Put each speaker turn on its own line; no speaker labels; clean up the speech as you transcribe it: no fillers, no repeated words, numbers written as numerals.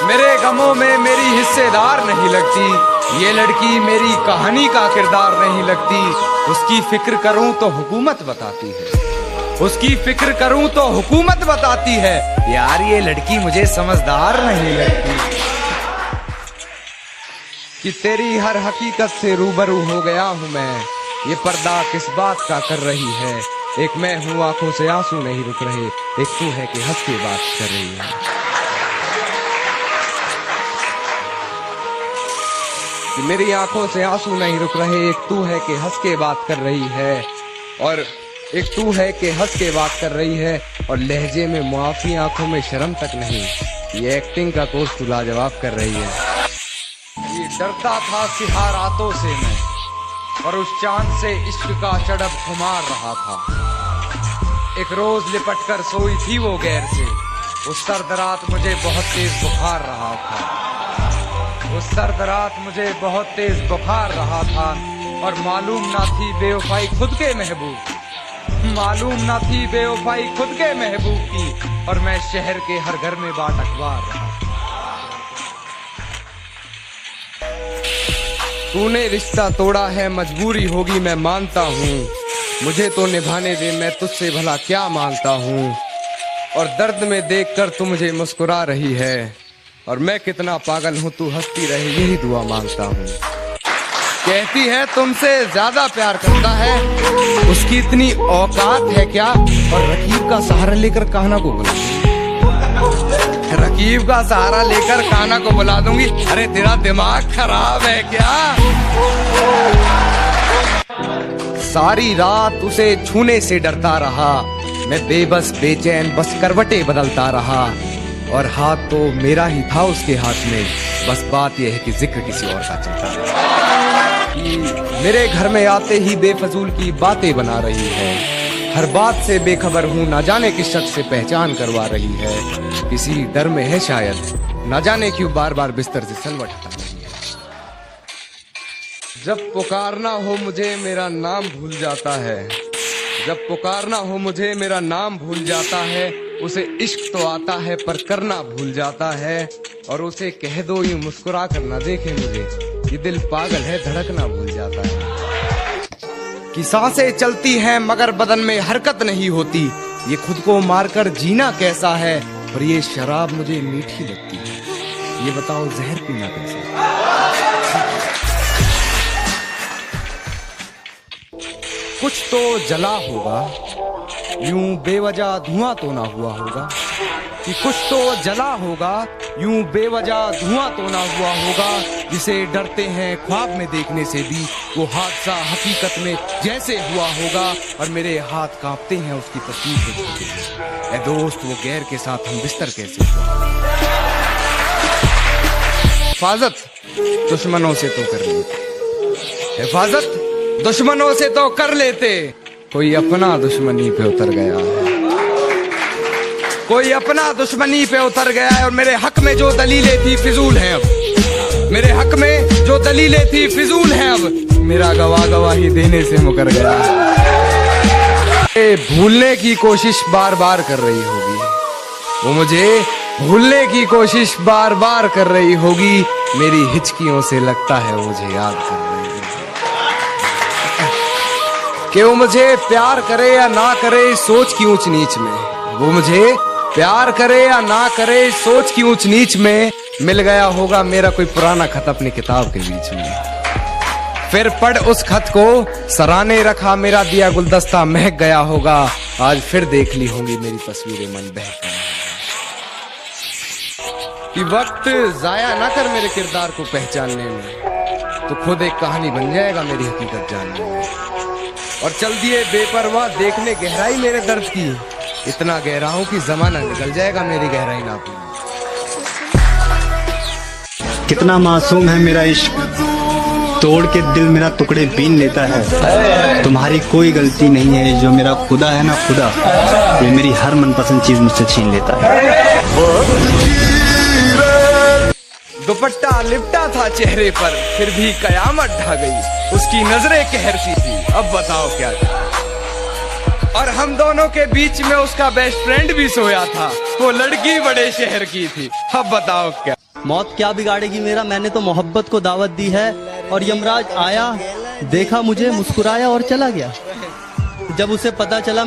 मेरे गमों में मेरी हिस्सेदार नहीं लगती, ये लड़की मेरी कहानी का किरदार नहीं लगती। उसकी फिक्र करूं तो हुकूमत बताती है, उसकी फिक्र करूं तो हुकूमत बताती है। यार ये लड़की मुझे समझदार नहीं लगती। कि तेरी हर हकीकत से रूबरू हो गया हूं मैं, ये पर्दा किस बात का कर रही है। एक मैं हूँ आंखों से आंसू नहीं रुक रहे, एक तू है कि हंस के बात कर रही है। कि मेरी आंखों से आंसू नहीं रुक रहे, एक तू है कि हंस के बात कर रही है। और एक तू है कि हंस के बात कर रही है। और लहजे में मुआफी, आंखों में शर्म तक नहीं, ये एक्टिंग का कोर्स तू लाजवाब कर रही है। ये डरता था सिहा रातों से मैं, और उस चांद से इश्क का चढ़ब खुमार रहा था। एक रोज लिपट कर सोई थी वो गैर से, उस सर्द रात मुझे बहुत तेज बुखार रहा था। उस सर्द रात मुझे बहुत तेज बुखार रहा था। और मालूम ना थी बेवफाई खुद के महबूब की, मालूम ना थी बेवफाई खुद के महबूब की। और मैं शहर के हर घर में बाट अखबार रहा। तूने रिश्ता तोड़ा है, मजबूरी होगी मैं मानता हूँ, मुझे तो निभाने दे, मैं तुझसे भला क्या मांगता हूँ। और दर्द में देखकर तू मुझे मुस्कुरा रही है, और मैं कितना पागल हूँ तू हंसती रहे, यही दुआ मांगता हूँ। कहती है तुमसे ज्यादा प्यार करता है, उसकी इतनी औकात है क्या। और रकीब का सहारा लेकर कान्हा को बुला, रकीब का सहारा लेकर कान्हा को बुला दूंगी। अरे तेरा दिमाग खराब है क्या। सारी रात उसे छूने से डरता रहा, मैं बेबस बेचैन बस करवटें बदलता रहा। और हाथ तो मेरा ही था उसके हाथ में, बस बात यह है कि जिक्र किसी और का चलता रहा। कि मेरे घर में आते ही बेफजूल की बातें बना रही है, हर बात से बेखबर हूँ, ना जाने किस शख्स से पहचान करवा रही है। किसी डर में है शायद, ना जाने क्यों बार बार बिस्तर से सलवट हटा रही है। जब पुकारना हो मुझे मेरा नाम भूल जाता है, जब पुकारना हो मुझे मेरा नाम भूल जाता है। उसे इश्क तो आता है पर करना भूल जाता है। और उसे कह दो यूं मुस्कुरा कर ना देखे मुझे, ये दिल पागल है धड़कना भूल जाता है। कि सांसें चलती हैं मगर बदन में हरकत नहीं होती, ये खुद को मारकर जीना कैसा है। और ये शराब मुझे मीठी लगती है, ये बताओ जहर पीना कैसा। कुछ तो जला होगा, यूं बेवजह धुआं तो ना हुआ होगा। कि कुछ तो जला होगा, यूं बेवजह धुआं तो ना हुआ होगा। जिसे डरते हैं ख्वाब में देखने से भी, वो हादसा हकीकत में जैसे हुआ होगा। और मेरे हाथ कांपते हैं उसकी तस्वीर को देखते हुए। ऐ दोस्त वो गैर के साथ हम बिस्तर कैसे हुआ। हिफाजत दुश्मनों से तो कर लेते, हिफाजत दुश्मनों से तो कर लेते। कोई अपना दुश्मनी पे उतर गया है, कोई अपना दुश्मनी पे उतर गया है। और मेरे हक में जो दलीलें थी फिजूल हैं अब, मेरे हक में जो दलीलें थी फिजूल हैं अब। मेरा गवाही देने से मुकर गया है। भूलने की कोशिश बार बार कर रही होगी, वो मुझे भूलने की कोशिश बार बार कर रही होगी। मेरी हिचकियों से लगता है वो मुझे याद कर रही है। कि वो मुझे प्यार करे या ना करे सोच की ऊंच नीच में, वो मुझे प्यार करे या ना करे सोच की ऊंच नीच में। मिल गया होगा मेरा कोई पुराना खत अपनी किताब के बीच में, फिर पढ़ उस खत को सराहने रखा मेरा दिया गुलदस्ता महक गया होगा। आज फिर देख ली होंगी मेरी तस्वीरें मन बहक। कि वक्त जाया ना कर मेरे किरदार को पहचानने में, तो खुद एक कहानी बन जाएगा मेरी हकीकत जानने में। और चल दिए बेपरवाह देखने गहराई मेरे दर्द की, इतना गहरा हूं कि जमाना निकल जाएगा मेरी गहराई नापी।
कितना मासूम है मेरा इश्क, तोड़ के दिल मेरा टुकड़े बीन लेता है। तुम्हारी कोई गलती नहीं है, जो मेरा खुदा है ना खुदा, ये मेरी हर मनपसंद चीज मुझसे छीन लेता है।
दुपट्टा लिपटा था चेहरे पर, फिर भी कयामत ढा गई, उसकी नजरें कहरती थी। अब बताओ क्या था। और हम दोनों के बीच में उसका बेस्ट फ्रेंड भी सोया था, वो लड़की बड़े शहर की थी। अब बताओ क्या।
मौत क्या बिगाड़ेगी मेरा, मैंने तो मोहब्बत को दावत दी है। और यमराज आया, देखा मुझे, मुस्कुराया और चला गया। जब उसे पता चला